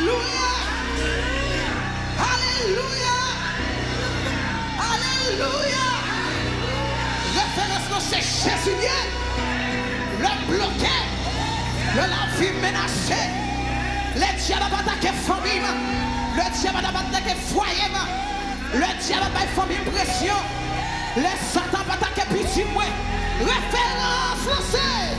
Alléluia. Alléluia. Alléluia. Référence, c'est Jésus. Le bloqué. De la vie menacée. Le diable va attaquer famille. Le diable va attaquer foyer. Le diable va faire famille pression. Le Satan va attaquer petit moi. Référence lancée.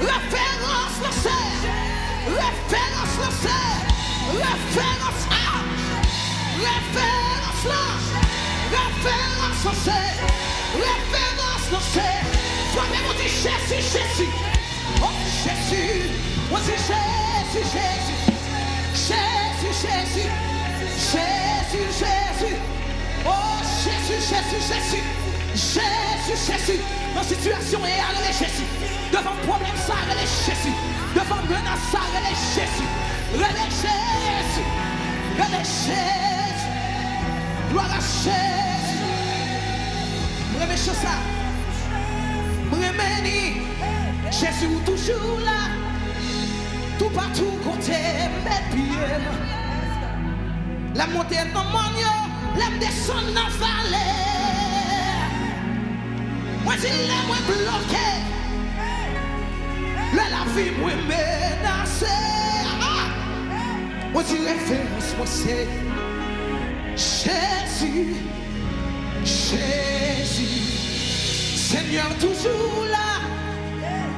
Référence lancée. Référence lancée. Référence A. Référence là. Référence lancée. Référence lancée. Toi-même on dit Jésus, Jésus. Oh Jésus. On dit Jésus, Jésus. Jésus, Jésus. Jésus, Jésus. Oh Jésus, Jésus, Jésus. Jésus, Jésus. Dans situation et allez Jésus. Devant problème, ça allez Jésus. Devant menace, ça allez Jésus. Allez Jésus. Allez Jésus. Gloire à Jésus. Remets ça. Remets. Jésus toujours là. Tout partout côté mes pieds. La montée dans mon lieu. La descendre dans la vallée. Moi je l'ai moins bloqué. La vie moins menacée. Moi je référence moi c'est Jésus. Jésus. Seigneur toujours là.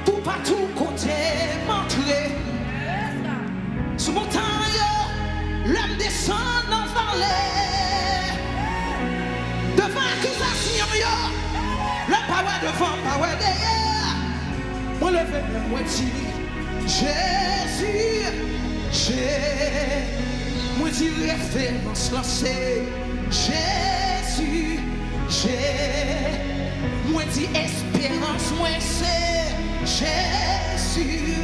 Tout partout côté m'entrer. Sous mon temps l'homme descend dans la vallée. Devant l'accusation le power devant, power derrière. Moi levé, moi dit Jésus, moi dit référence lancée. Jésus, moi dit espérance, moi c'est Jésus.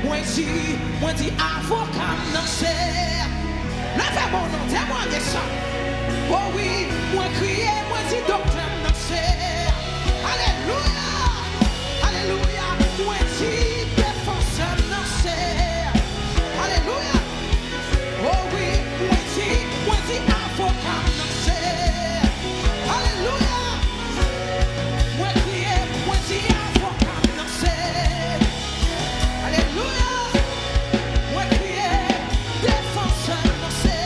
Moi dit avocat lancé. Levez mon nom, témoignez ça. Oh oui, moi crier, moi dit docteur lancé. Alléluia, alléluia, moi dit défenseur lancé. Alléluia, oh oui, moi dit avocat lancé. Alléluia, moi crier, moi dit avocat lancé. Alléluia, moi crier, défenseur lancé.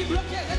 Bloqué.